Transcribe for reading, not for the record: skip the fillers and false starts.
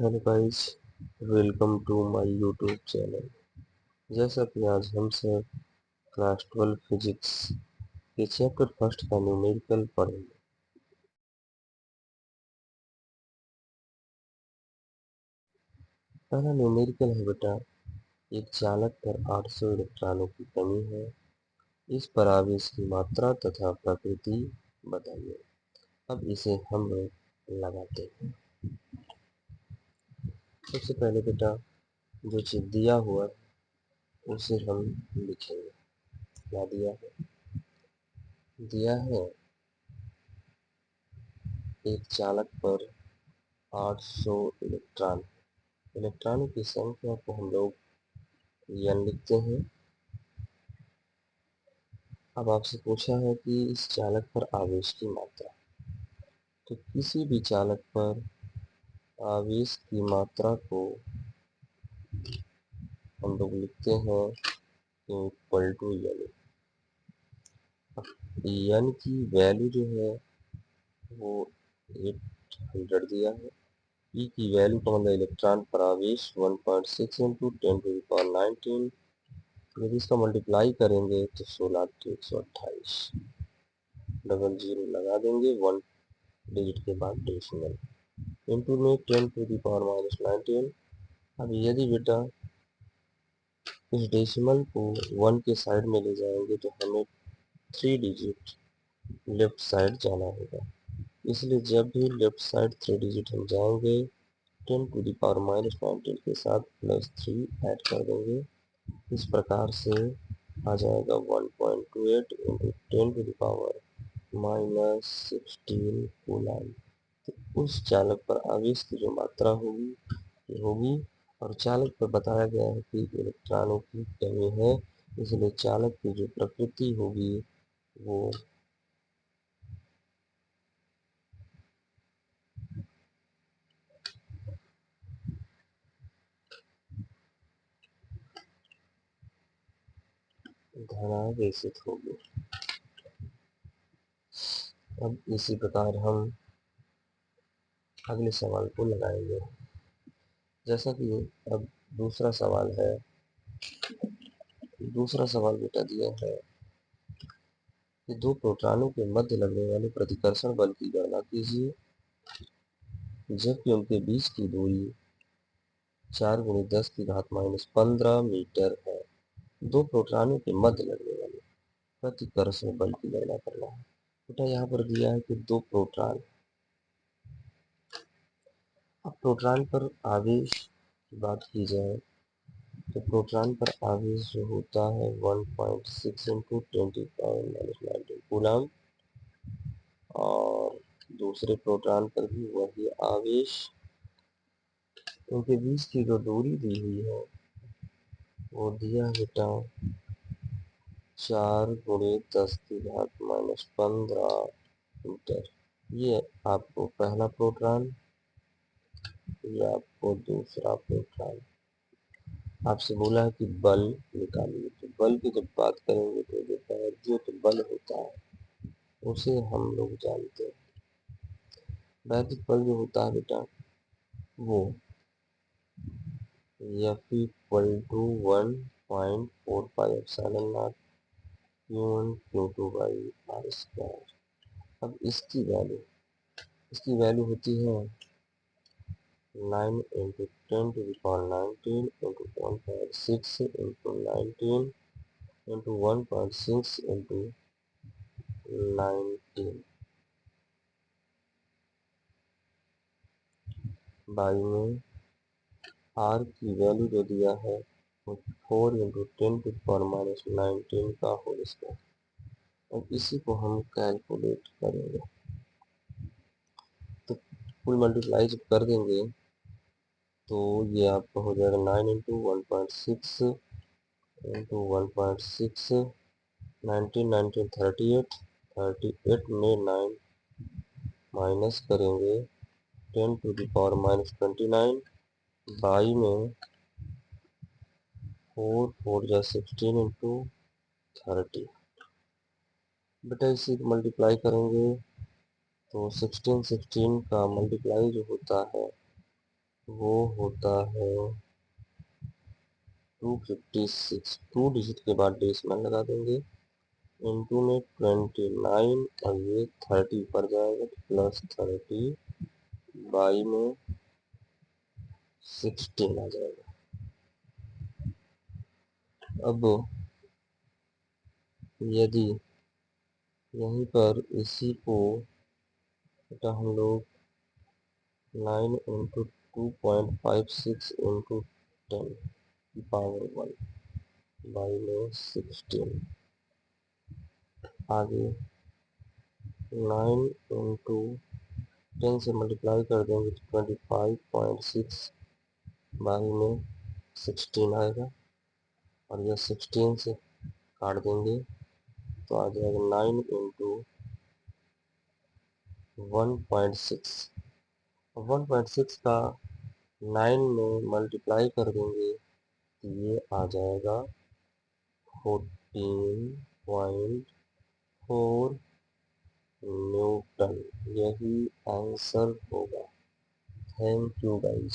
Hello guys, welcome to my YouTube channel. जैसा कि आज हम सब क्लास 12 फिजिक्स के चैप्टर फर्स्ट का न्यूमेरिकल पढ़ेंगे। पहला न्यूमेरिकल है बेटा, एक चालक पर 800 इलेक्ट्रॉनों की कमी है। इस पर आवेश की मात्रा तथा प्रकृति बताइए। अब इसे हम लोग लगाते हैं। सबसे पहले बेटा, जो चीज दिया हुआ है उसे हम लिखेंगे। क्या दिया है? दिया है एक चालक पर 800 इलेक्ट्रॉन। इलेक्ट्रॉनों की संख्या को हम लोग n लिखते हैं। अब आपसे पूछा है कि इस चालक पर आवेश की मात्रा। तो किसी भी चालक पर आवेश की मात्रा को हम लोग लिखते हैं इक्वल टू n। n की वैल्यू जो है वो 800 दिया है। E की वैल्यू का मतलब इलेक्ट्रॉन पर आवेश 1.6 इंटू 10⁻19। यदि इसका मल्टीप्लाई करेंगे तो 16×128। डबल जीरो लगा देंगे, 1 डिजिट के बाद डेसिमल, इंटू में 10⁻19। अब यदि बेटा इस डेसिमल को 1 के साइड में ले जाएंगे तो हमें 3 डिजिट लेफ्ट साइड जाना होगा। इसलिए जब भी लेफ्ट साइड 3 डिजिट हम जाएंगे 10⁻19 के साथ +3 ऐड कर देंगे। इस प्रकार से आ जाएगा 1.28 इंटू 10⁻16 कूलम। उस चालक पर आवेश की जो मात्रा होगी और चालक पर बताया गया है कि इलेक्ट्रॉनों की कमी है, इसलिए चालक की जो प्रकृति होगी वो धनावेशित होगी। अब इसी प्रकार हम अगले सवाल को लगाएंगे। जैसा कि अब दूसरा सवाल है। दूसरा सवाल बेटा दिया है कि दो प्रोटॉनों के मध्य लगने वाले प्रतिकर्षण बल की गणना कीजिए, जबकि उनके बीच की दूरी 4×10⁻15 मीटर है। दो प्रोटॉनों के मध्य लगने वाले प्रतिकर्षण बल की गणना करना है। बेटा यहाँ पर दिया है कि दो प्रोटॉन। अब प्रोटॉन पर आवेश की बात की जाए तो प्रोटॉन पर आवेश जो होता है 1.6 इंटू 10⁻19 कूलम, और दूसरे प्रोटॉन पर भी वही आवेश। उनके बीच की जो दूरी दी हुई है वो दिया बेटा 4×10⁻15 मीटर। ये आपको पहला प्रोटॉन, ये आपको दूसरा प्रोटॉन। आपसे बोला है कि बल निकालिए। तो बल की जब बात करेंगे तो बेटा जो तो बल होता है उसे हम लोग जानते हैं। वैद्युत बल जो होता है बेटा वो F equal to 1.45 Q1 Q2/r²। अब इसकी वैल्यू होती है 9 into 10⁻19 into 1.6 into 19 into 1.6 into 19। By में आर की वैल्यू जो दिया है वो 4 इंटू 10⁻19 का होल स्क्वायर। अब इसी को हम कैलकुलेट करेंगे तो फुल मल्टीप्लाई जब कर देंगे तो ये आपका हो जाएगा 9 इंटू 1.6 इंटू 1.6, 19 19 38, 38 में 9 माइनस करेंगे 10⁻⁻29। बाई में 4 4 जा 16 इंटू 30। बेटा इसी को मल्टीप्लाई करेंगे तो 16 16 का मल्टीप्लाई जो होता है वो होता है 256। 2 डिजिट के बाद डेसिमल लगा देंगे, इंटू में 29, अब ये 30 पर जाएगा प्लस 30 बाई में 16 आ जाएगा। अब यदि यहीं पर इसी को बेटा हम लोग 9 इंटू 2.56 इंटू 10 की पावर 1 बाई में 16, आगे 9 इंटू 10 से मल्टीप्लाई कर देंगे तो 25.6 बाई में 16 आएगा, और यह 16 से काट देंगे तो आ जाएगा 9 इंटू 1.6। 1.6 का 9 में मल्टीप्लाई कर देंगे तो ये आ जाएगा 14.4 न्यूटन। यही आंसर होगा। Thank you guys.